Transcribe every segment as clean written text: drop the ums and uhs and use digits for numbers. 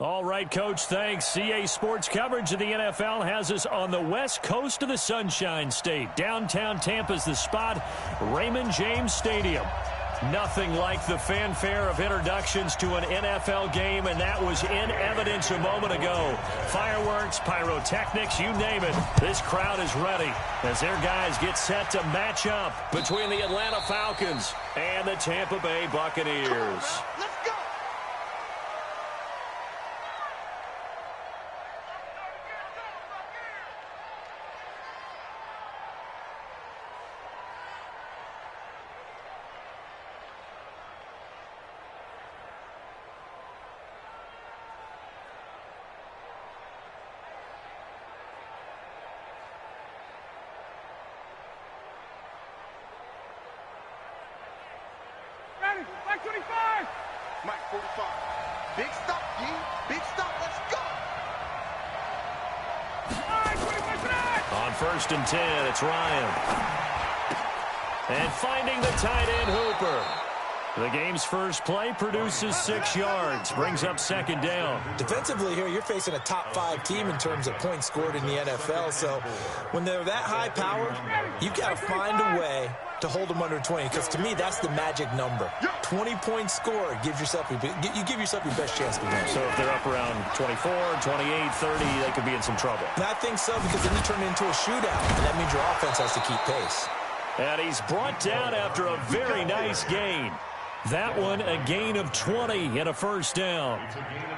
All right, Coach, thanks. CA Sports coverage of the NFL has us on the west coast of the Sunshine State. Downtown Tampa's the spot, Raymond James Stadium. Nothing like the fanfare of introductions to an NFL game, and that was in evidence a moment ago. Fireworks, pyrotechnics, you name it. This crowd is ready as their guys get set to match up between the Atlanta Falcons and the Tampa Bay Buccaneers. Let's go! Mike 25! Mike 45. Big stop, G. Big stop. Let's go! On 1st and 10, it's Ryan. And finding the tight end Hooper. The game's first play produces 6 yards, brings up 2nd down. Defensively here, you're facing a top 5 team in terms of points scored in the NFL. So when they're that high powered, you've got to find a way to hold them under 20, because to me, that's the magic number. 20 points scored gives yourself you give yourself your best chance to win. So if they're up around 24, 28, 30, they could be in some trouble. And I think so, because then you turn it into a shootout, and that means your offense has to keep pace. And he's brought down after a very nice gain. That one, a gain of 20 and a 1st down.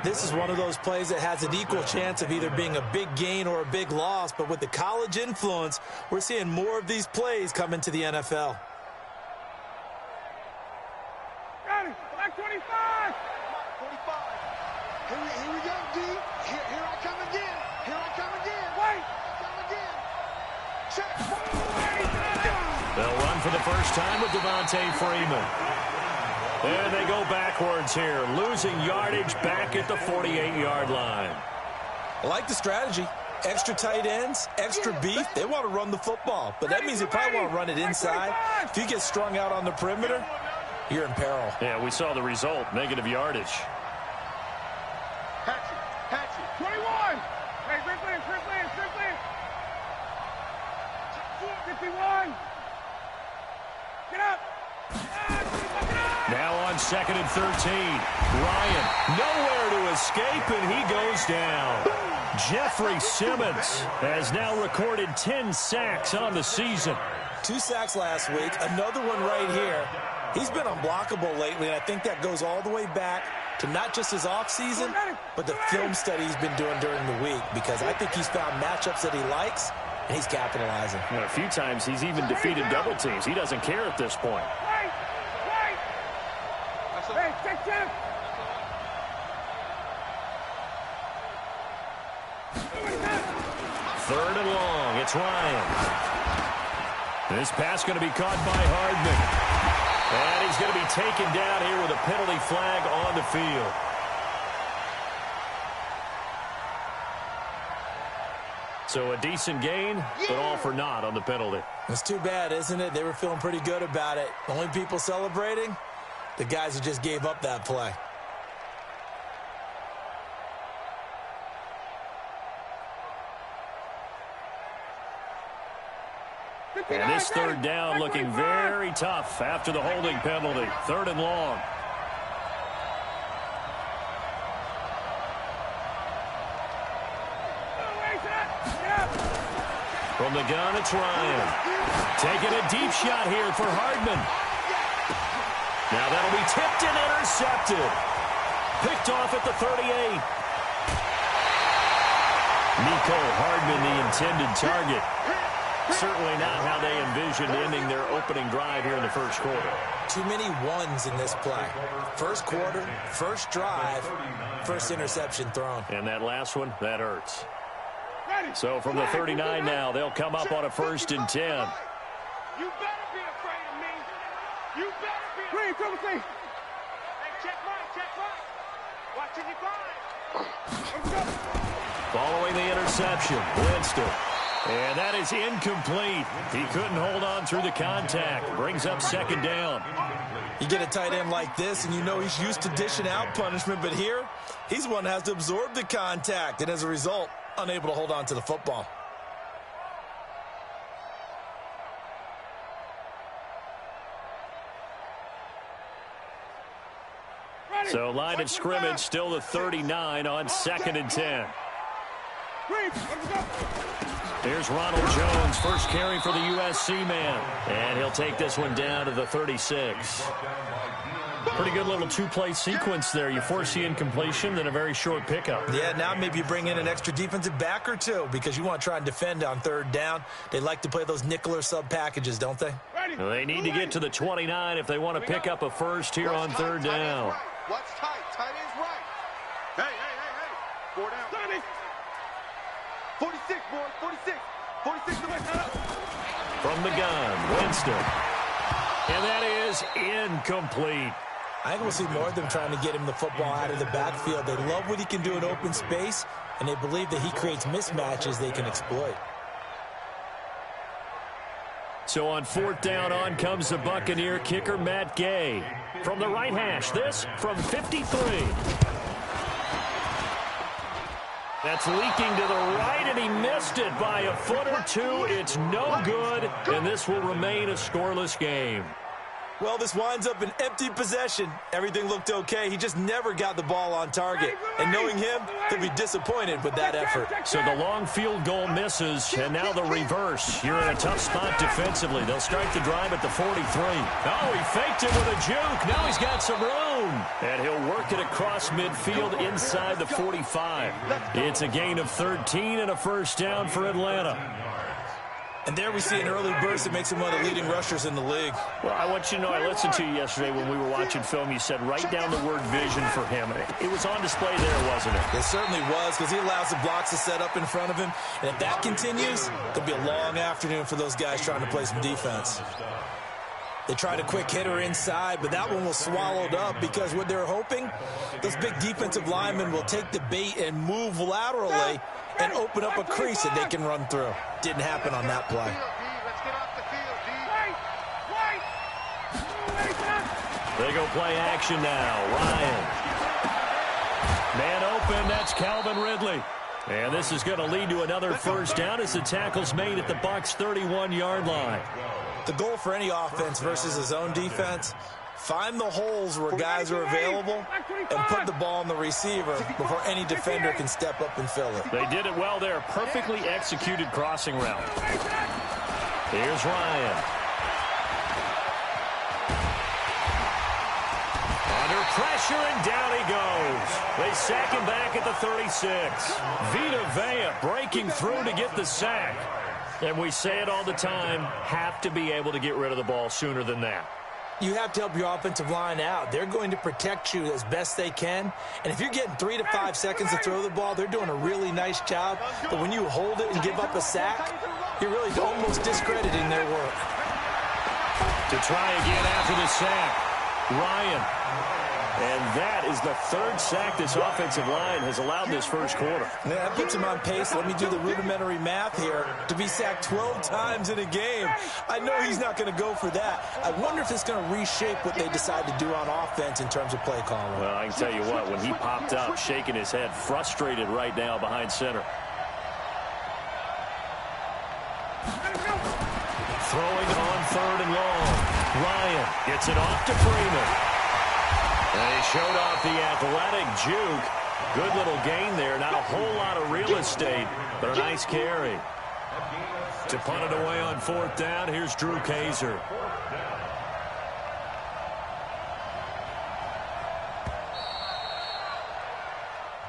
This is one of those plays that has an equal chance of either being a big gain or a big loss, but with the college influence, we're seeing more of these plays come into the NFL. Got it! Black 25! 45. Here we go, D. Here I come again. Here I come again. Wait! I come again. Check. They'll run for the first time with Devontae Freeman. And they go backwards here, losing yardage back at the 48-yard line. I like the strategy. Extra tight ends, extra beef. They want to run the football, but that means they probably want to run it inside. If you get strung out on the perimeter, you're in peril. Yeah, we saw the result, negative yardage. Hatchet. 21. Hey, Ripley. 51. Get up. Now on 2nd and 13. Ryan, nowhere to escape, and he goes down. Jeffrey Simmons has now recorded 10 sacks on the season. 2 sacks last week, another one right here. He's been unblockable lately, and I think that goes all the way back to not just his offseason, but the film study he's been doing during the week, because I think he's found matchups that he likes, and he's capitalizing. And a few times he's even defeated double teams. He doesn't care at this point. Hey, check. 3rd and long. It's Ryan. This pass going to be caught by Hardman. And he's going to be taken down here with a penalty flag on the field. So a decent gain, but all for naught on the penalty. It's too bad, isn't it? They were feeling pretty good about it. The only people celebrating, the guys who just gave up that play. And this 3rd down looking very tough after the holding penalty. 3rd and long. From the gun, it's Ryan. Taking a deep shot here for Hardman. Now that'll be tipped and intercepted. Picked off at the 38. Nico Hardman, the intended target. Certainly not how they envisioned ending their opening drive here in the 1st quarter. Too many ones in this play. 1st quarter, 1st drive, 1st interception thrown. And that last one, that hurts. So from the 39 now, they'll come up on a 1st and 10. You better be afraid of me. You better be afraid of me. Hey, check right. Watching you blind. Following the interception, Winston. And that is incomplete. He couldn't hold on through the contact. Brings up 2nd down. You get a tight end like this, and you know he's used to dishing out punishment, but here, he's the one that has to absorb the contact, and as a result, unable to hold on to the football. So line of scrimmage still the 39 on 2nd and 10. Here's Ronald Jones, first carry for the USC man. And he'll take this one down to the 36. Pretty good little two-play sequence there. You force the incompletion, then a very short pickup. Yeah, now maybe you bring in an extra defensive back or two because you want to try and defend on 3rd down. They like to play those nickel or sub packages, don't they? Well, they need to get to the 29 if they want to pick up a first here on 3rd down. Watch tight. Tight end's right. Hey. 4 down. 46, boys. 46. 46 away. From the gun, Winston. And that is incomplete. I think we'll see more of them trying to get him the football out of the backfield. They love what he can do in open space, and they believe that he creates mismatches they can exploit. So on 4th down, on comes the Buccaneer kicker, Matt Gay. From the right hash, this from 53. That's leaking to the right, and he missed it by a foot or two. It's no good, and this will remain a scoreless game. Well, this winds up an empty possession. Everything looked okay. He just never got the ball on target. And knowing him, he'll be disappointed with that effort. So the long field goal misses, and now the reverse. You're in a tough spot defensively. They'll start the drive at the 43. Oh, he faked it with a juke. Now he's got some room. And he'll work it across midfield inside the 45. It's a gain of 13 and a first down for Atlanta. And there we see an early burst that makes him one of the leading rushers in the league. Well, I want you to know, I listened to you yesterday when we were watching film. You said write down the word vision for him. It was on display there, wasn't it? It certainly was, because he allows the blocks to set up in front of him. And if that continues, it'll be a long afternoon for those guys trying to play some defense. They tried a quick hitter inside, but that one was swallowed up because what they're hoping, those big defensive linemen will take the bait and move laterally and open up a crease that they can run through. Didn't happen on that play. They go play action now. Ryan. Man open, that's Calvin Ridley. And this is going to lead to another first down as the tackle's made at the Bucs' 31-yard line. The goal for any offense versus his own defense, find the holes where guys are available and put the ball on the receiver before any defender can step up and fill it. They did it well there. Perfectly executed crossing route. Here's Ryan. Under pressure, and down he goes. They sack him back at the 36. Vita Vea breaking through to get the sack. And we say it all the time, have to be able to get rid of the ball sooner than that. You have to help your offensive line out. They're going to protect you as best they can. And if you're getting 3 to 5 seconds to throw the ball, they're doing a really nice job. But when you hold it and give up a sack, you're really almost discrediting their work. To try again after the sack, Ryan. And that is the 3rd sack this offensive line has allowed this first quarter. Yeah, that puts him on pace. Let me do the rudimentary math here. To be sacked 12 times in a game, I know he's not going to go for that. I wonder if it's going to reshape what they decide to do on offense in terms of play calling. Well, I can tell you what, when he popped up, shaking his head, frustrated right now behind center. Throwing on 3rd and long. Ryan gets it off to Freeman. And he showed off the athletic juke. Good little gain there. Not a whole lot of real estate, but a nice carry. To punt it away on 4th down, here's Drew Kaiser.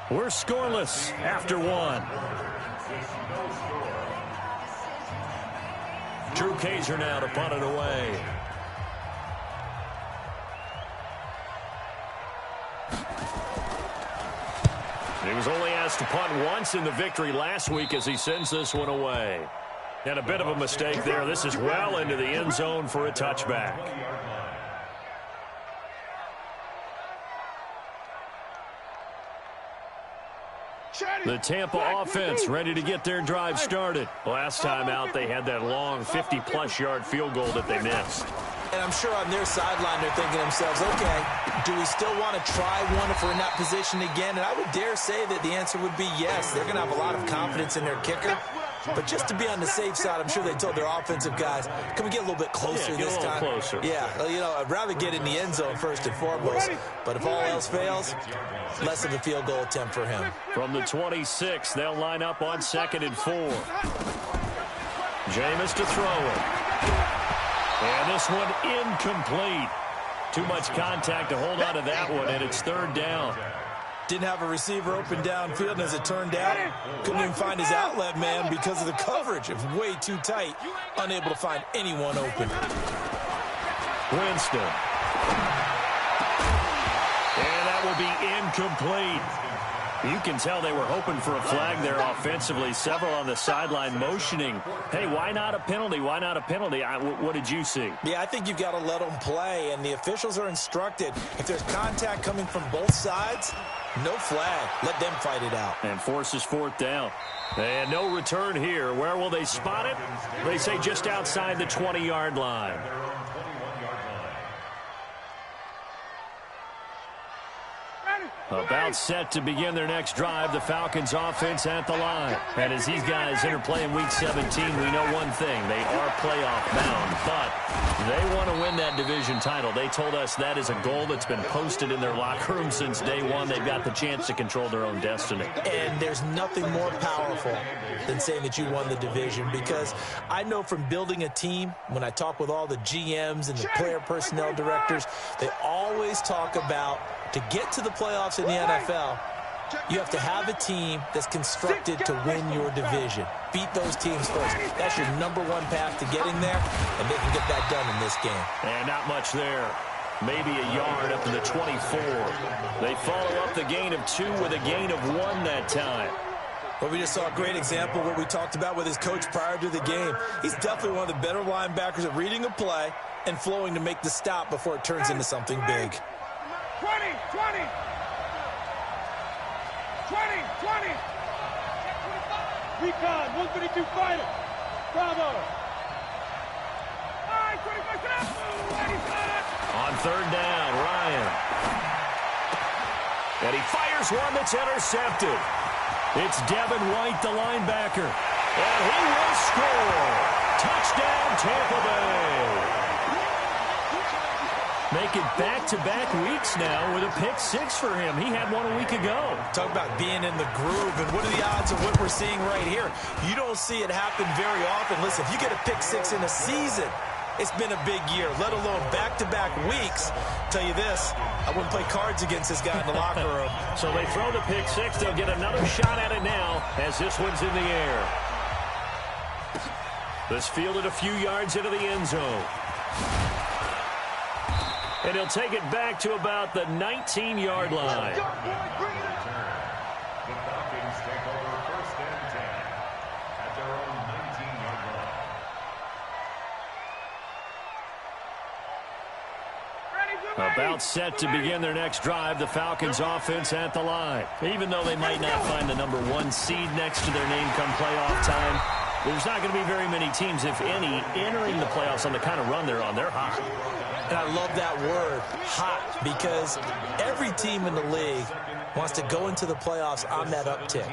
We're scoreless after 1. Drew Kaiser now to punt it away. He was only asked to punt once in the victory last week as he sends this one away. And a bit of a mistake there. This is well into the end zone for a touchback. The Tampa offense ready to get their drive started. Last time out, they had that long 50-plus yard field goal that they missed. And I'm sure on their sideline they're thinking to themselves, okay, do we still want to try one if we're in that position again? And I would dare say that the answer would be yes. They're going to have a lot of confidence in their kicker. But just to be on the safe side, I'm sure they told their offensive guys, can we get a little bit closer this time? Closer. Yeah, you know, I'd rather get in the end zone first and foremost. But if all else fails, less of a field goal attempt for him. From the 26, they'll line up on 2nd and 4. Jameis to throw it. And this one incomplete. Too much contact to hold on to that one, and it's 3rd down. Didn't have a receiver open downfield, and as it turned out, couldn't even find his outlet man because of the coverage. It was way too tight, unable to find anyone open. Winston. And that will be incomplete. You can tell they were hoping for a flag there offensively. Several on the sideline motioning. Hey, why not a penalty? Why not a penalty? What did you see? Yeah, I think you've got to let them play, and the officials are instructed. If there's contact coming from both sides, no flag. Let them fight it out. And forces 4th down. And no return here. Where will they spot it? They say just outside the 20-yard line. About set to begin their next drive, the Falcons offense at the line. And as these guys interplay in Week 17, we know one thing. They are playoff bound, but they want to win that division title. They told us that is a goal that's been posted in their locker room since day one. They've got the chance to control their own destiny. And there's nothing more powerful than saying that you won the division, because I know from building a team, when I talk with all the GMs and the player personnel directors, they always talk about to get to the playoffs in the NFL, you have to have a team that's constructed to win your division. Beat those teams first. That's your #1 path to getting there, and they can get that done in this game. And not much there. Maybe a yard up to the 24. They follow up the gain of 2 with a gain of 1 that time. Well, we just saw a great example of what we talked about with his coach prior to the game. He's definitely one of the better linebackers at reading a play and flowing to make the stop before it turns into something big. 20. Recon, 132 fighter. Bravo. All right, 25. On 3rd down, Ryan. And he fires one that's intercepted. It's Devin White, the linebacker. And he will score. Touchdown, Tampa Bay. Making back-to-back weeks now with a pick-6 for him. He had one a week ago. Talk about being in the groove, and what are the odds of what we're seeing right here? You don't see it happen very often. Listen, if you get a pick-6 in a season, it's been a big year, let alone back-to-back weeks. Tell you this, I wouldn't play cards against this guy in the locker room. So they throw the pick-6. They'll get another shot at it now as this one's in the air. This fielded a few yards into the end zone. And he'll take it back to about the 19-yard line. The Falcons take over 1st and 10 at their own 19-yard line. About set to begin their next drive, the Falcons offense at the line. Even though they might not find the #1 seed next to their name come playoff time, there's not going to be very many teams, if any, entering the playoffs on the kind of run they're on. They're hot. And I love that word, hot, because every team in the league wants to go into the playoffs on that uptick.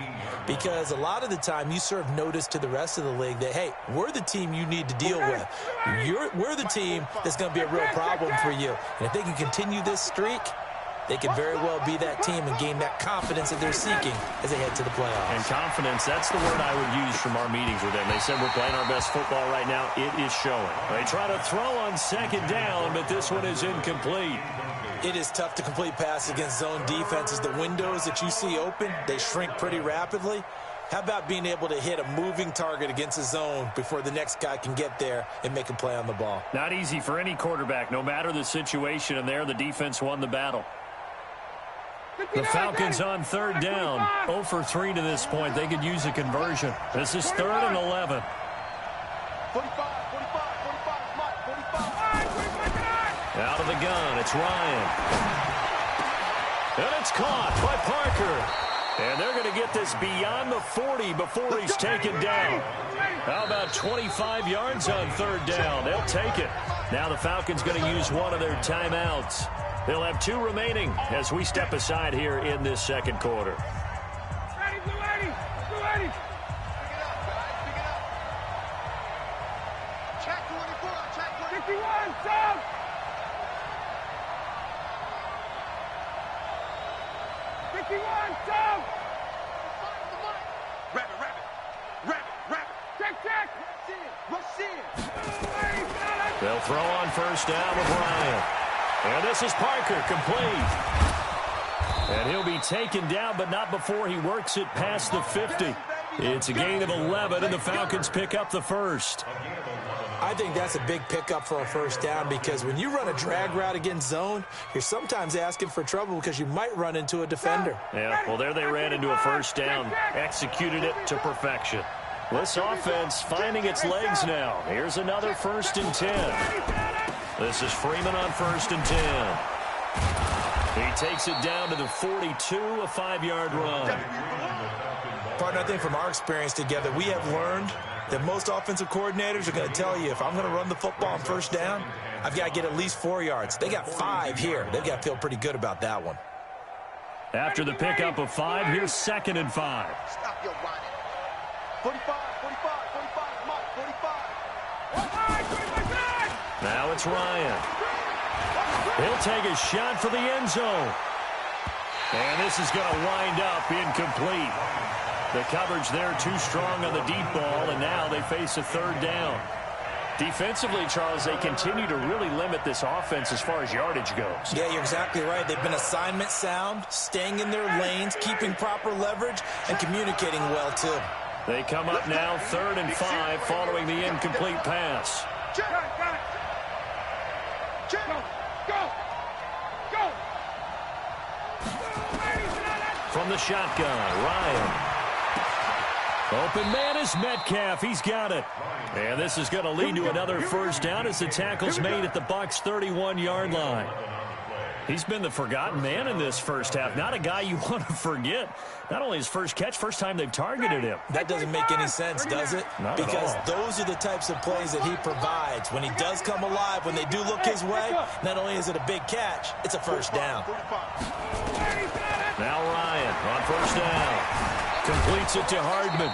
Because a lot of the time you serve notice to the rest of the league that, hey, we're the team you need to deal with. We're the team that's going to be a real problem for you. And if they can continue this streak, they could very well be that team and gain that confidence that they're seeking as they head to the playoffs. And confidence, that's the word I would use from our meetings with them. They said we're playing our best football right now. It is showing. They try to throw on 2nd down, but this one is incomplete. It is tough to complete passes against zone defenses. The windows that you see open, they shrink pretty rapidly. How about being able to hit a moving target against a zone before the next guy can get there and make a play on the ball? Not easy for any quarterback, no matter the situation, and there the defense won the battle. The Falcons on 3rd down, 0 for 3 to this point. They could use a conversion. This is 3rd and 11. 45. Out of the gun, it's Ryan. And it's caught by Parker. And they're going to get this beyond the 40 before he's taken down. How about 25 yards on 3rd down? They'll take it. Now the Falcons going to use one of their timeouts. They'll have 2 remaining as we step aside here in this second quarter. Ready, Blue 80. Blue 80. Pick it up, guys. Pick it up. Check 24. Check 51. Down. 51. Down. Rabbit. Check. Rush in. They'll throw on first down with Ryan. And this is Parker, complete. And he'll be taken down, but not before he works it past the 50. It's a gain of 11, and the Falcons pick up the first. I think that's a big pickup for a first down because when you run a drag route against zone, you're sometimes asking for trouble because you might run into a defender. Yeah, well, there they ran into a first down, executed it to perfection. This offense finding its legs now. Here's another 1st and 10. This is Freeman on 1st and 10. He takes it down to the 42, a 5-yard run. Partner, I think from our experience together, we have learned that most offensive coordinators are going to tell you if I'm going to run the football on first down, I've got to get at least 4 yards. They got 5 here. They've got to feel pretty good about that one. After the pickup of 5, here's 2nd and 5. Stop your whining. 45. Mike, 45. Now it's Ryan. He'll take a shot for the end zone. And this is going to wind up incomplete. The coverage there too strong on the deep ball, and now they face a 3rd down. Defensively, Charles, they continue to really limit this offense as far as yardage goes. Yeah, you're exactly right. They've been assignment sound, staying in their lanes, keeping proper leverage, and communicating well, too. They come up now 3rd and 5 following the incomplete pass. Go. From the shotgun, Ryan. Open man is Metcalf. He's got it. And this is going to lead to another first down as the tackle's made at the Bucs' 31-yard line. He's been the forgotten man in this first half. Not a guy you want to forget. Not only his first catch, first time they've targeted him. That doesn't make any sense, does it? Not because at all. Those are the types of plays that he provides. When he does come alive, when they do look his way, not only is it a big catch, it's a first down. Now Ryan on first down. Completes it to Hardman.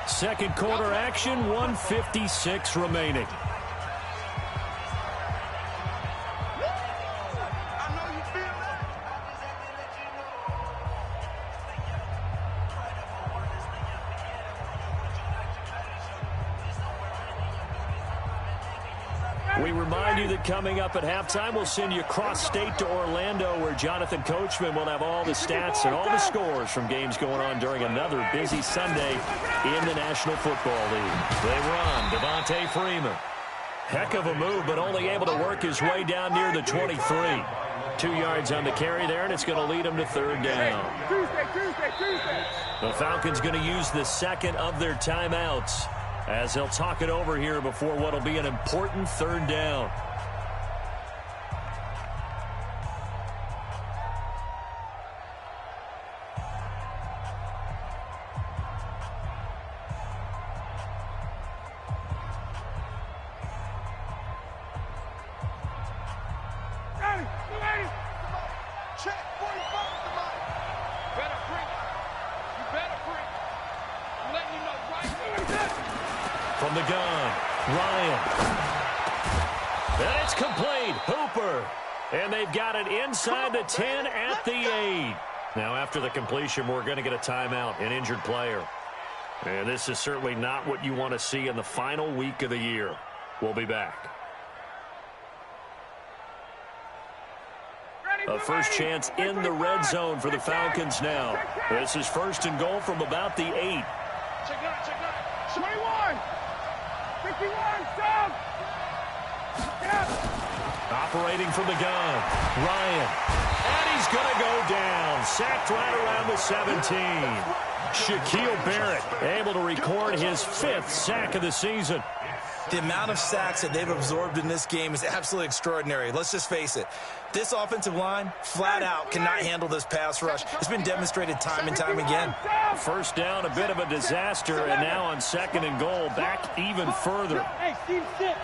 Second quarter action, 1:56 remaining. We remind you that coming up at halftime, we'll send you cross-state to Orlando, where Jonathan Coachman will have all the stats and all the scores from games going on during another busy Sunday in the National Football League. They run, Devontae Freeman. Heck of a move, but only able to work his way down near the 23. 2 yards on the carry there, and it's going to lead him to 3rd down. Tuesday. The Falcons going to use the second of their timeouts as they'll talk it over here before what will be an important 3rd down. Check 45 to Mike. Better bring it. You better bring it. I'm letting you know right there. From the gun, Ryan. And it's complete. Hooper. And they've got it inside the 10 at the 8. Now after the completion, we're going to get a timeout, an injured player. And this is certainly not what you want to see in the final week of the year. We'll be back. A first chance in the red zone for the Falcons now. This is 1st and goal from about the 8. Check it. 21. 51. Down. Operating from the gun, Ryan. And he's going to go down. Sacked right around the 17. Shaquille Barrett able to record his 5th sack of the season. The amount of sacks that they've absorbed in this game is absolutely extraordinary. Let's just face it. This offensive line, flat out, cannot handle this pass rush. It's been demonstrated time and time again. First down, a bit of a disaster, and now on 2nd and goal, back even further. Hey, Steve 6.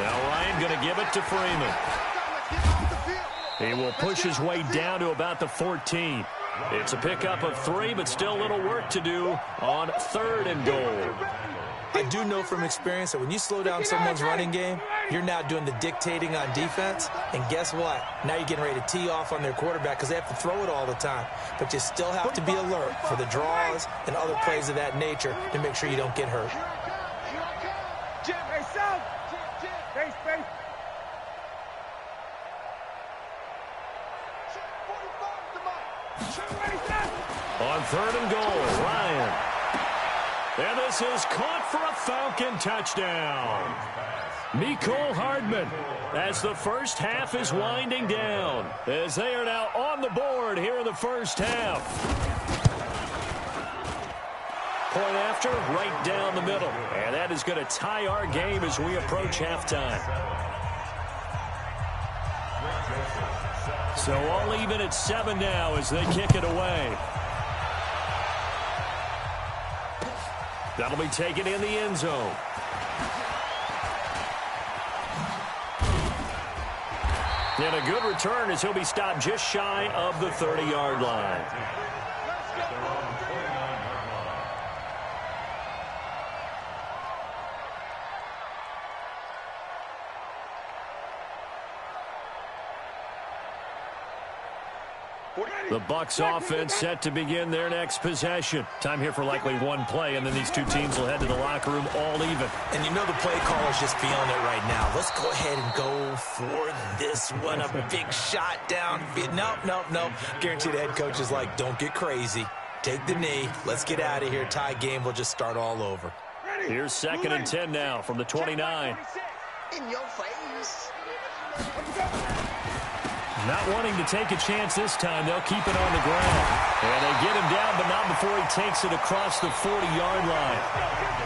Now Ryan going to give it to Freeman. He will push his way down to about the 14. It's a pickup of 3, but still a little work to do on 3rd and goal. I do know from experience that when you slow down someone's running game, you're now doing the dictating on defense. And guess what? Now you're getting ready to tee off on their quarterback because they have to throw it all the time. But you still have to be alert for the draws and other plays of that nature to make sure you don't get hurt. On 3rd and goal, Ryan. And this is caught for a Falcon touchdown. Mecole Hardman, as the first half is winding down, as they are now on the board here in the first half. Point after, right down the middle. And that is going to tie our game as we approach halftime. So all even at 7 now as they kick it away. That'll be taken in the end zone. And a good return as he'll be stopped just shy of the 30-yard line. The Bucs offense set to begin their next possession. Time here for likely one play, and then these two teams will head to the locker room all even. And you know the play caller's just feeling it right now. Let's go ahead and go for this one. A big shot down. Nope. Guarantee the head coach is like, don't get crazy. Take the knee. Let's get out of here. Tie game. We'll just start all over. Here's 2nd and 10 now from the 29. In your face. Not wanting to take a chance this time, they'll keep it on the ground. And they get him down, but not before he takes it across the 40-yard line.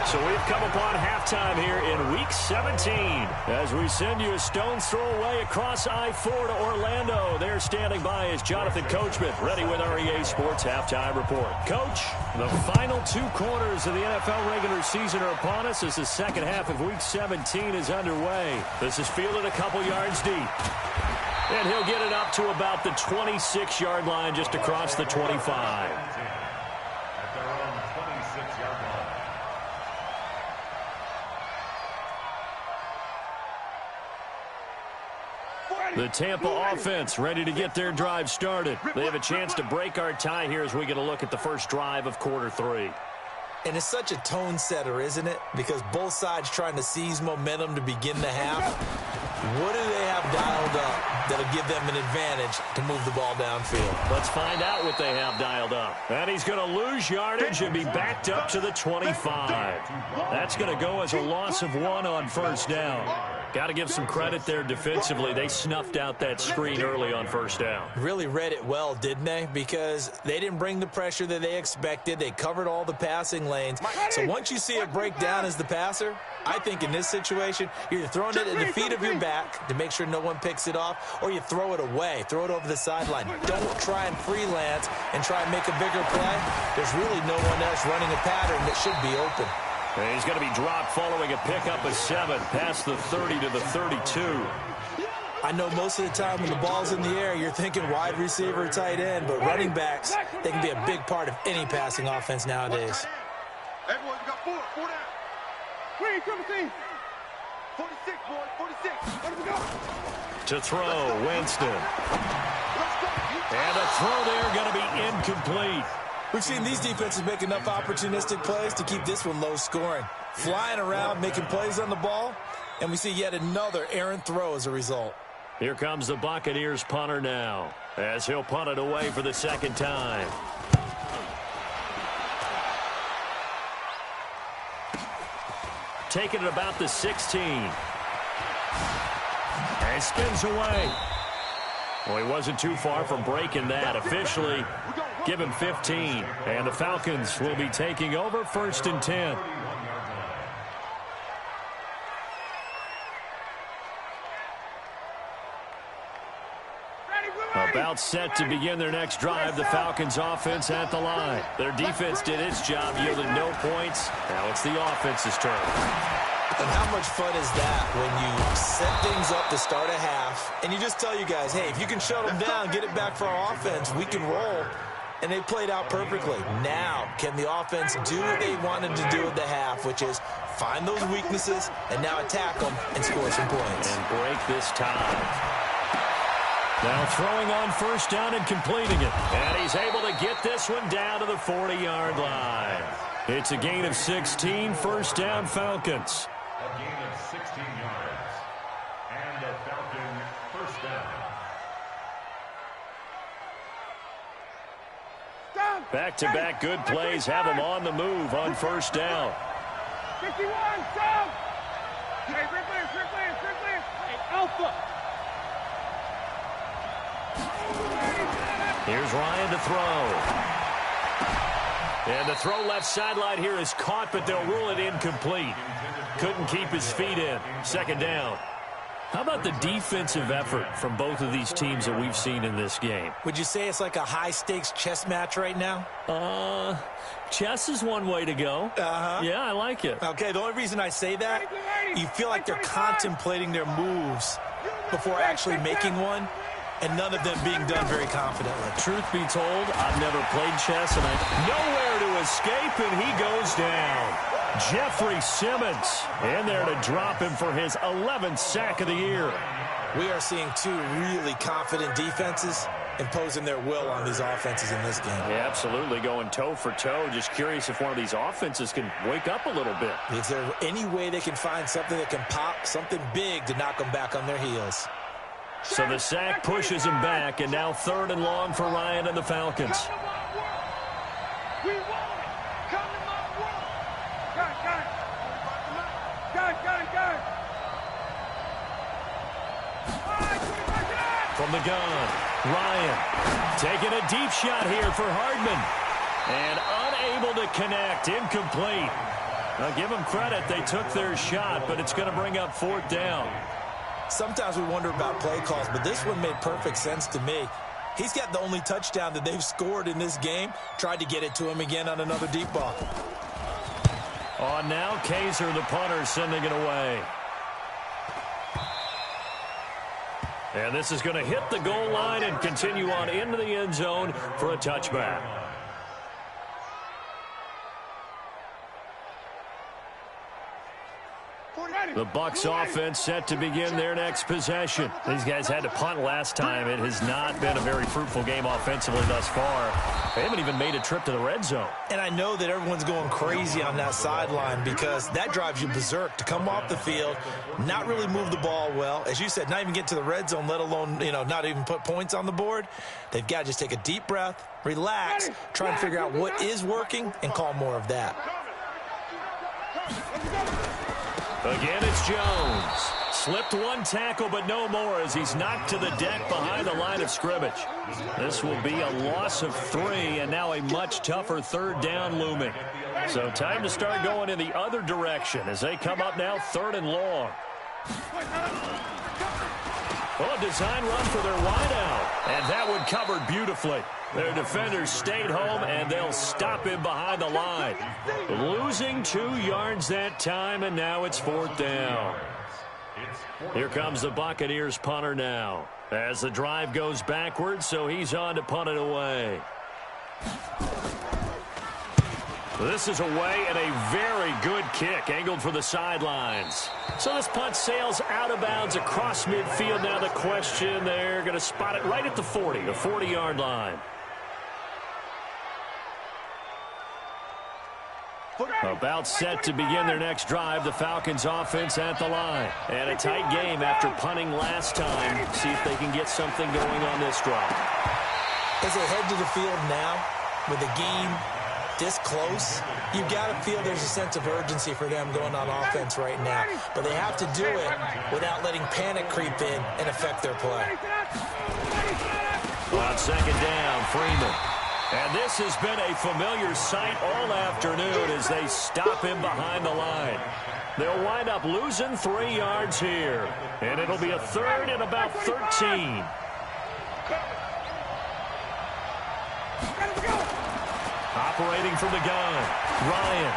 So we've come upon halftime here in Week 17 as we send you a stone's throw away across I-4 to Orlando. There standing by is Jonathan Coachman, ready with our EA Sports Halftime Report. Coach, the final 2 quarters of the NFL regular season are upon us as the second half of Week 17 is underway. This is fielded a couple yards deep. And he'll get it up to about the 26-yard line just across the 25. At their own 26-yard line. The Tampa offense ready to get their drive started. They have a chance to break our tie here as we get a look at the first drive of quarter 3. And it's such a tone setter, isn't it? Because both sides trying to seize momentum to begin the half. What do they have dialed up that'll give them an advantage to move the ball downfield? Let's find out what they have dialed up. And he's going to lose yardage and be backed up to the 25. That's going to go as a loss of 1 on first down. Got to give some credit there defensively. They snuffed out that screen early on first down. Really read it well, didn't they? Because they didn't bring the pressure that they expected. They covered all the passing lanes. So once you see it break down as the passer, I think in this situation, you're either throwing it at the feet of your back to make sure no one picks it off, or you throw it away, throw it over the sideline. Don't try and freelance and try and make a bigger play. There's really no one else running a pattern that should be open. And he's going to be dropped following a pickup of 7 past the 30 to the 32. I know most of the time when the ball's in the air, you're thinking wide receiver, tight end, but running backs, they can be a big part of any passing offense nowadays. Everyone's got 4 down. Green, 17. 46, boy, 46. Let him go. To throw, Winston. And a throw there going to be incomplete. We've seen these defenses make enough opportunistic plays to keep this one low scoring. Flying around, making plays on the ball, and we see yet another errant throw as a result. Here comes the Buccaneers punter now, as he'll punt it away for the second time. Taking it about the 16. And he spins away. Well, he wasn't too far from breaking that. Officially, give him 15. And the Falcons will be taking over 1st and 10. About set to begin their next drive, the Falcons offense at the line. Their defense did its job, yielded no points. Now it's the offense's turn. And how much fun is that when you set things up to start a half, and you just tell you guys, hey, if you can shut them down, get it back for our offense, we can roll. And they played out perfectly. Now, can the offense do what they wanted to do at the half, which is find those weaknesses and now attack them and score some points. And break this tie. Now throwing on first down and completing it. And he's able to get this one down to the 40-yard line. It's a gain of 16, first down Falcons. A gain of 16 yards. And a Falcon first down. Back-to-back good plays have him on the move on first down. 51, Sam! Hey, Strickland. Hey, Alpha! Here's Ryan to throw. And the throw left sideline here is caught, but they'll rule it incomplete. Couldn't keep his feet in. Second down. How about the defensive effort from both of these teams that we've seen in this game? Would you say it's like a high-stakes chess match right now? Chess is one way to go. Yeah, I like it. Okay, the only reason I say that, you feel like they're contemplating their moves before actually making one, and none of them being done very confidently. Truth be told, I've never played chess, and I'm nowhere to escape, and he goes down. Jeffrey Simmons in there to drop him for his 11th sack of the year. We are seeing two really confident defenses imposing their will on these offenses in this game. Yeah, absolutely, going toe for toe. Just curious if one of these offenses can wake up a little bit. Is there any way they can find something that can pop, something big to knock them back on their heels? So the sack pushes him back, and now 3rd and long for Ryan and the Falcons. We want it! Come to my world! Got it! From the gun, Ryan taking a deep shot here for Hardman. And unable to connect, incomplete. Now give them credit, they took their shot, but it's going to bring up 4th down. Sometimes we wonder about play calls, but this one made perfect sense to me. He's got the only touchdown that they've scored in this game. Tried to get it to him again on another deep ball. Oh, now Kaiser, the punter, sending it away. And this is going to hit the goal line and continue on into the end zone for a touchback. The Bucs offense set to begin their next possession. These guys had to punt last time. It has not been a very fruitful game offensively thus far. They haven't even made a trip to the red zone. And I know that everyone's going crazy on that sideline because that drives you berserk to come off the field, not really move the ball well. As you said, not even get to the red zone, let alone, not even put points on the board. They've got to just take a deep breath, relax, try and figure out what is working, and call more of that. Again, it's Jones. Slipped one tackle, but no more as he's knocked to the deck behind the line of scrimmage. This will be a loss of 3, and now a much tougher 3rd down looming. So time to start going in the other direction as they come up now 3rd and long. Well, a design run for their wideout, and that one covered beautifully. Their defenders stayed home, and they'll stop him behind the line. Losing 2 yards that time, and now it's 4th down. Here comes the Buccaneers punter now as the drive goes backwards, so he's on to punt it away. This is away and a very good kick angled for the sidelines. So this punt sails out of bounds across midfield. Now the question, they're going to spot it right at the 40, the 40-yard line. About set to begin their next drive, the Falcons offense at the line. And a tight game after punting last time. See if they can get something going on this drive. As they head to the field now, with the game this close, you've got to feel there's a sense of urgency for them going on offense right now. But they have to do it without letting panic creep in and affect their play. On 2nd down, Freeman. And this has been a familiar sight all afternoon as they stop him behind the line. They'll wind up losing 3 yards here. And it'll be a 3rd and about 13. Operating from the gun, Ryan.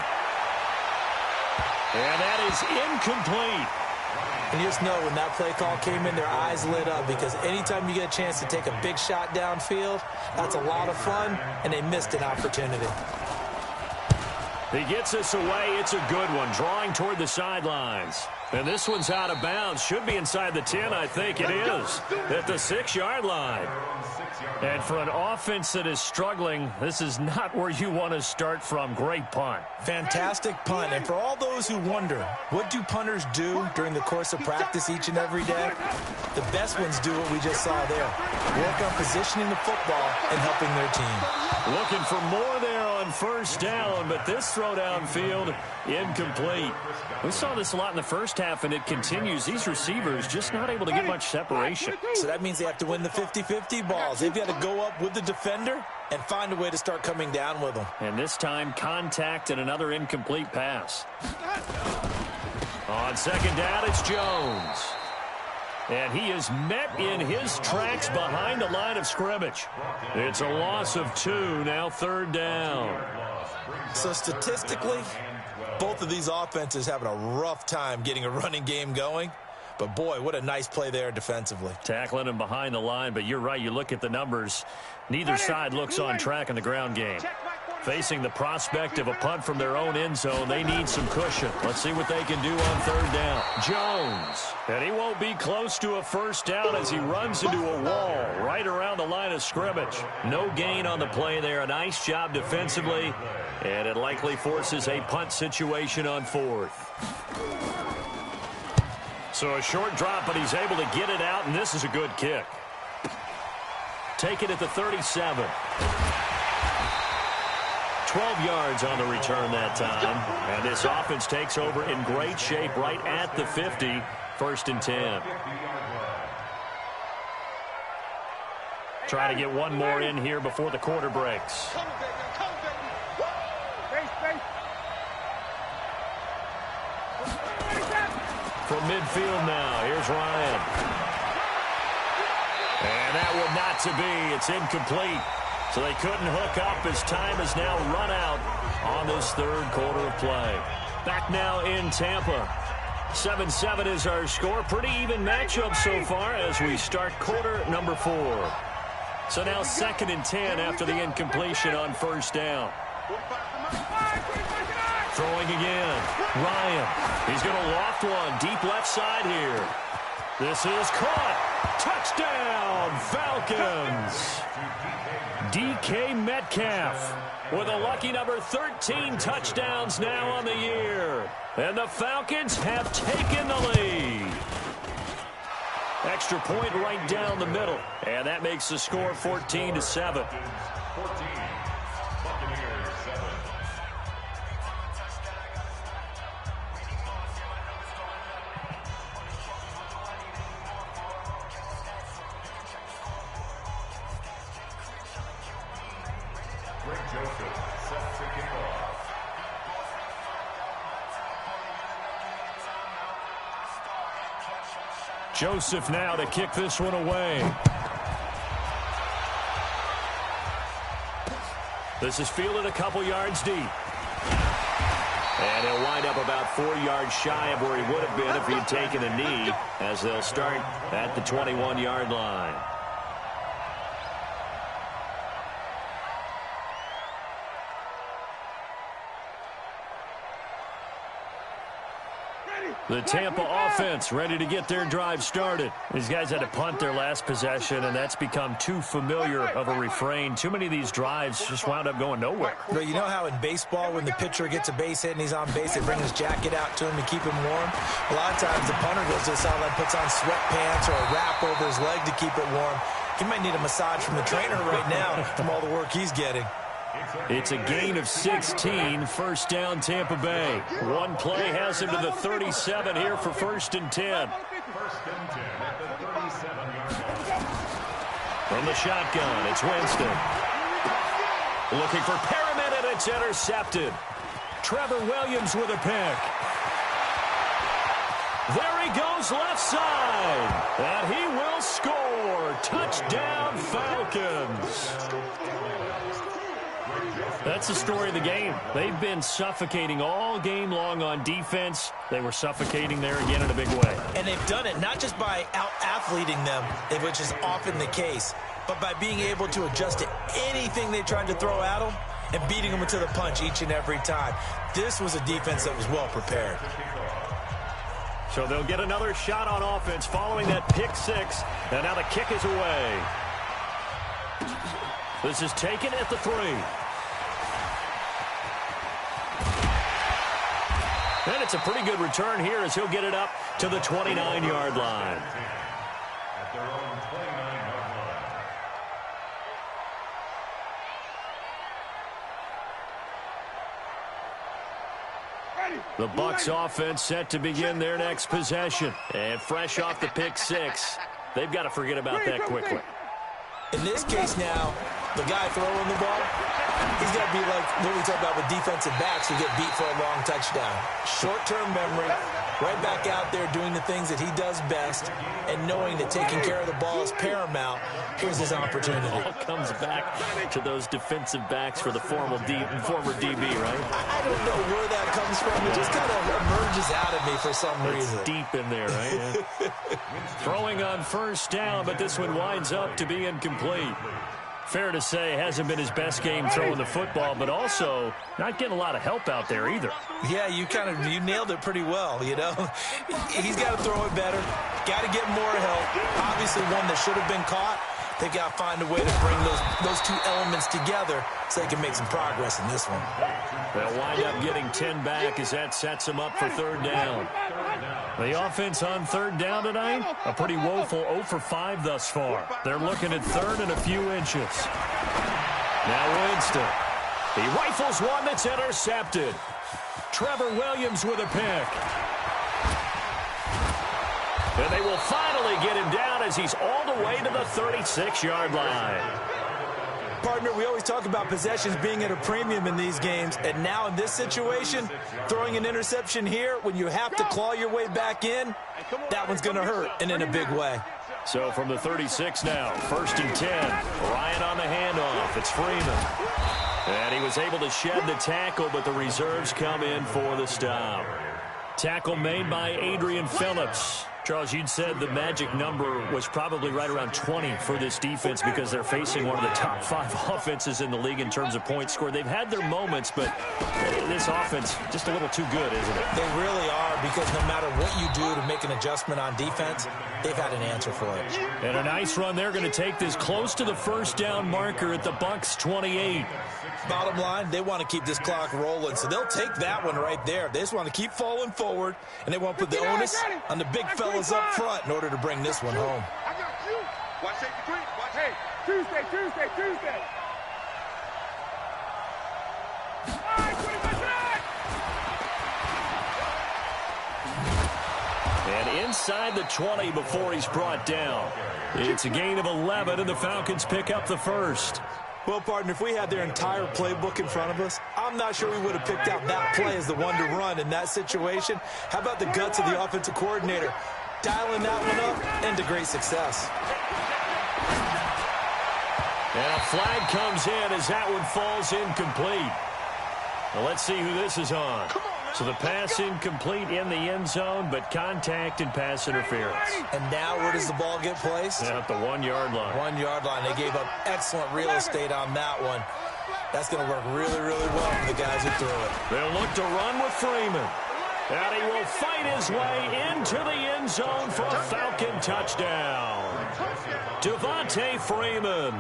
And that is incomplete. And you just know when that play call came in, their eyes lit up, because anytime you get a chance to take a big shot downfield, that's a lot of fun, and they missed an opportunity. He gets us away. It's a good one, drawing toward the sidelines. And this one's out of bounds. Should be inside the 10, I think it is, at the 6-yard line. And for an offense that is struggling, this is not where you want to start from. Great punt. Fantastic punt. And for all those who wonder, what do punters do during the course of practice each and every day? The best ones do what we just saw there. Work on positioning the football and helping their team. Looking for more there on first down, but this throw downfield, incomplete. We saw this a lot in the first half, and it continues. These receivers just not able to get much separation. So that means they have to win the 50-50 balls. They've got to go up with the defender and find a way to start coming down with them. And this time, contact and another incomplete pass. On second down, it's Jones. And he is met in his tracks behind the line of scrimmage. It's a loss of 2, now third down. So statistically, both of these offenses having a rough time getting a running game going. But, boy, what a nice play there defensively. Tackling him behind the line, but you're right. You look at the numbers. Neither side looks on track in the ground game. Facing the prospect of a punt from their own end zone, they need some cushion. Let's see what they can do on third down. Jones. And he won't be close to a first down as he runs into a wall right around the line of scrimmage. No gain on the play there. A nice job defensively. And it likely forces a punt situation on fourth. So a short drop, but he's able to get it out, and this is a good kick. Take it at the 37. 12 yards on the return that time. And this offense takes over in great shape right at the 50. First and 10. Try to get one more in here before the quarter breaks. From midfield now, here's Ryan. And that would not to be. It's incomplete. So they couldn't hook up as time has now run out on this third quarter of play. Back now in Tampa. 7-7 is our score. Pretty even matchup so far as we start quarter number 4. So now second and 10 after the incompletion on first down. Throwing again. Ryan. He's going to loft one deep left side here. This is caught. Touchdown, Falcons. DK Metcalf with a lucky number 13 touchdowns now on the year. And the Falcons have taken the lead. Extra point right down the middle. And that makes the score 14-7. Joseph now to kick this one away. This is fielded a couple yards deep. And he'll wind up about 4 yards shy of where he would have been if he had taken a knee, as they'll start at the 21-yard line. The Tampa offense ready to get their drive started. These guys had to punt their last possession, and that's become too familiar of a refrain. Too many of these drives just wound up going nowhere. But you know how in baseball, when the pitcher gets a base hit and he's on base, they bring his jacket out to him to keep him warm? A lot of times the punter goes to the sideline, puts on sweatpants or a wrap over his leg to keep it warm. He might need a massage from the trainer right now from all the work he's getting. It's a gain of 16, first down Tampa Bay. One play has him to the 37 here for first and 10. From the shotgun, it's Winston. Looking for Perriman, and it's intercepted. Trevor Williams with a pick. There he goes left side. And he will score. Touchdown Falcons. That's the story of the game. They've been suffocating all game long on defense. They were suffocating there again in a big way. And they've done it not just by out-athleting them, which is often the case, but by being able to adjust to anything they tried to throw at them and beating them to the punch each and every time. This was a defense that was well prepared. So they'll get another shot on offense following that pick six. And now the kick is away. This is taken at the 3. And it's a pretty good return here as he'll get it up to the 29-yard line. At their own 29-yard line. The Bucs offense set to begin their next possession. And fresh off the pick six, they've got to forget about that quickly. In this case now, the guy throwing the ball, he's got to be like what we talk about with defensive backs who get beat for a long touchdown. Short-term memory, right back out there doing the things that he does best, and knowing that taking care of the ball is paramount. Here's his opportunity. It all comes back to those defensive backs for the former DB, right? I don't know where that comes from. It just kind of emerges out of me for some reason. It's deep in there, right? Yeah. Throwing on first down, but this one winds up to be incomplete. Fair to say, hasn't been his best game throwing the football, but also not getting a lot of help out there either. Yeah, you nailed it pretty well, you know. He's got to throw it better. Got to get more help. Obviously one that should have been caught. They got to find a way to bring those two elements together so they can make some progress in this one. They'll wind up getting 10 back as that sets them up for third down. The offense on third down tonight, a pretty woeful 0 for 5 thus far. They're looking at third and a few inches. Now Winston. He rifles one that's intercepted. Trevor Williams with a pick. And they will finally get him down as he's all the way to the 36-yard line. Partner, we always talk about possessions being at a premium in these games, and now in this situation, throwing an interception here when you have to claw your way back in, that one's going to hurt, and in a big way. So from the 36 now, 1st and 10. Ryan on the handoff. It's Freeman. And he was able to shed the tackle, but the reserves come in for the stop. Tackle made by Adrian Phillips. Charles, you'd said the magic number was probably right around 20 for this defense because they're facing one of the top 5 offenses in the league in terms of points scored. They've had their moments, but this offense just a little too good, isn't it? They really are, because no matter what you do to make an adjustment on defense, they've had an answer for it. And a nice run. They're going to take this close to the first down marker at the Bucs 28. Bottom line, they want to keep this clock rolling, so they'll take that one right there. They just want to keep falling forward, and they want to put the onus on the big fellas up front in order to bring this one home. I got you. Watch safety tweet. Watch. Hey, Tuesday. All right, 25 And inside the 20 before he's brought down. It's a gain of 11, and the Falcons pick up the first. Well, partner, if we had their entire playbook in front of us, I'm not sure we would have picked out that play as the one to run in that situation. How about the guts of the offensive coordinator? Dialing that one up into great success. And a flag comes in as that one falls incomplete. Well, let's see who this is on. So the pass incomplete in the end zone, but contact and pass interference. And now where does the ball get placed? At the 1-yard line. 1-yard line. They gave up excellent real estate on that one. That's going to work really, really well for the guys who threw it. They'll look to run with Freeman. And he will fight his way into the end zone for a Falcon touchdown. Devontae Freeman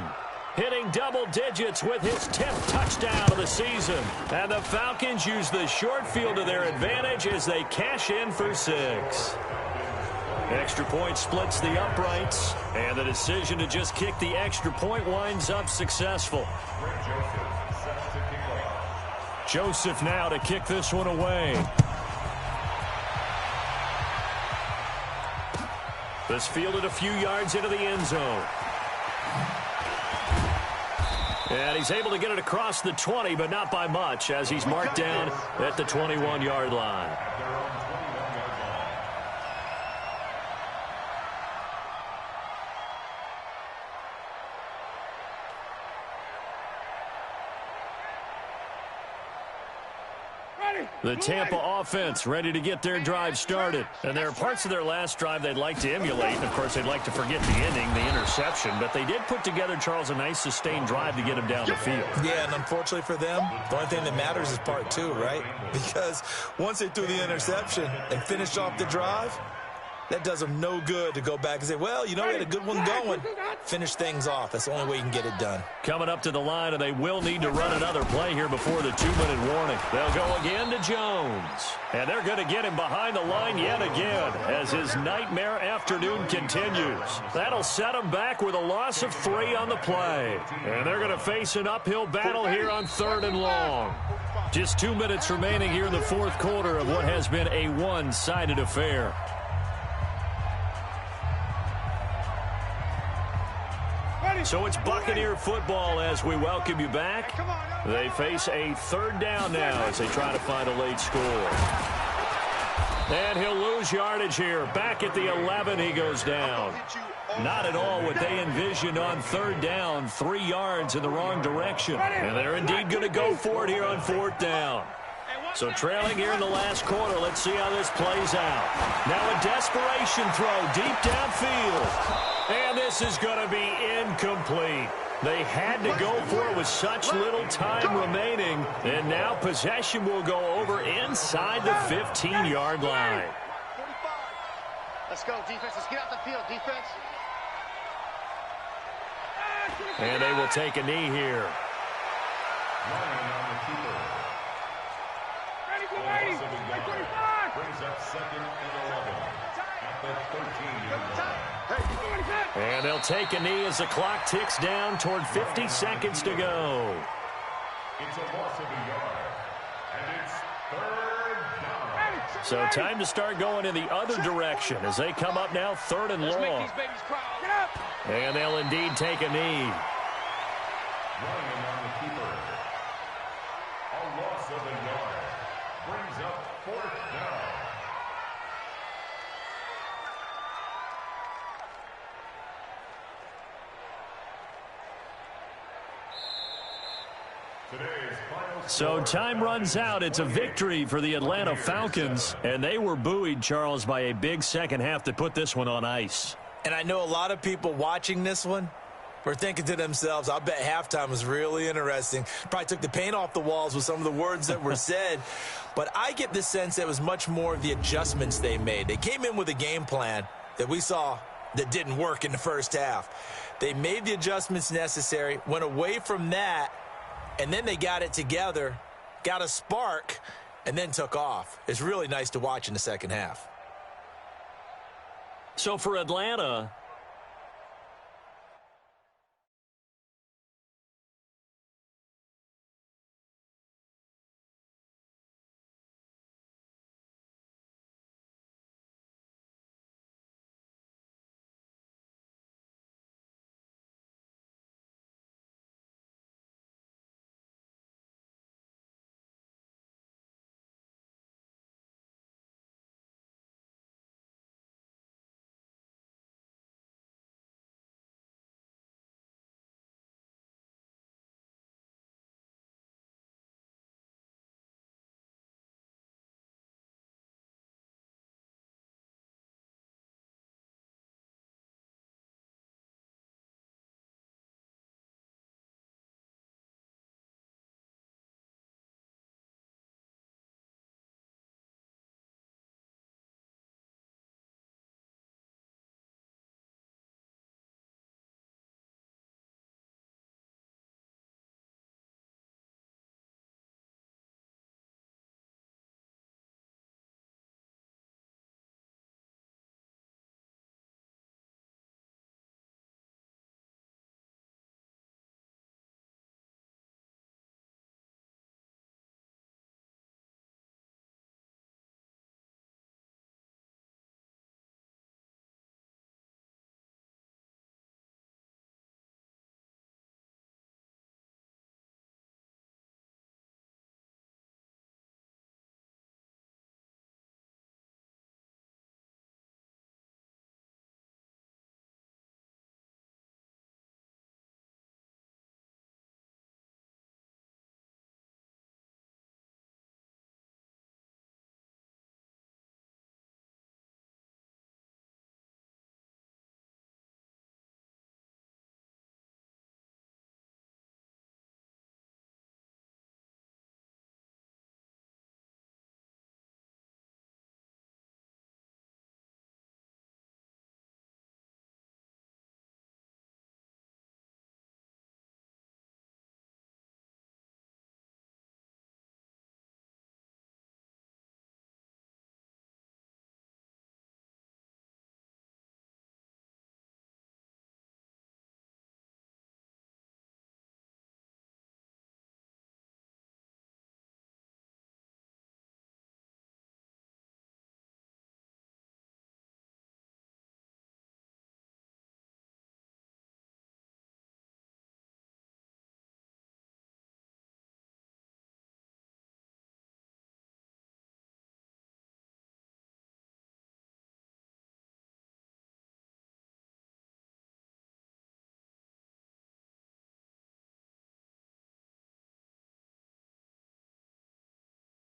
hitting double digits with his 10th touchdown of the season. And the Falcons use the short field to their advantage as they cash in for 6. Extra point splits the uprights, and the decision to just kick the extra point winds up successful. Joseph now to kick this one away. This fielded a few yards into the end zone. And he's able to get it across the 20, but not by much, as he's marked down at the 21-yard line. The Tampa offense ready to get their drive started. And there are parts of their last drive they'd like to emulate. And, of course, they'd like to forget the ending, the interception. But they did put together, Charles, a nice sustained drive to get them down the field. Yeah, and unfortunately for them, the only thing that matters is part two, right? Because once they threw the interception and finished off the drive, that does them no good to go back and say, well, you know, we had a good one going. Finish things off. That's the only way you can get it done. Coming up to the line, and they will need to run another play here before the 2-minute warning. They'll go again to Jones. And they're going to get him behind the line yet again as his nightmare afternoon continues. That'll set him back with a loss of 3 on the play. And they're going to face an uphill battle here on 3rd and long. Just 2 minutes remaining here in the fourth quarter of what has been a one-sided affair. So it's Buccaneer football as we welcome you back. They face a 3rd down now as they try to find a late score. And he'll lose yardage here. Back at the 11, he goes down. Not at all what they envisioned on 3rd down. 3 yards in the wrong direction. And they're indeed going to go for it here on 4th down. So trailing here in the last quarter, let's see how this plays out. Now a desperation throw deep downfield. And this is going to be incomplete. They had to go for it with such little time remaining. And now possession will go over inside the 15-yard line. 45. Let's go, defense. Let's get out the field, defense. And they will take a knee here. Brings up 2nd and 11 at the 13-yard line. And they'll take a knee as the clock ticks down toward 50 seconds to go. It's a loss of a yard, and it's 3rd down. So time to start going in the other direction as they come up now 3rd and long. And they'll indeed take a knee. Running on the keeper. A loss of a yard. Brings up 4th down. So time runs out. It's a victory for the Atlanta Falcons, and they were buoyed, Charles, by a big second half that put this one on ice. And I know a lot of people watching this one were thinking to themselves, I bet halftime was really interesting. Probably took the paint off the walls with some of the words that were said. But I get the sense that it was much more of the adjustments they made. They came in with a game plan that we saw that didn't work in the first half. They made the adjustments necessary, went away from that, and then they got it together, got a spark, and then took off. It's really nice to watch in the second half. So for Atlanta,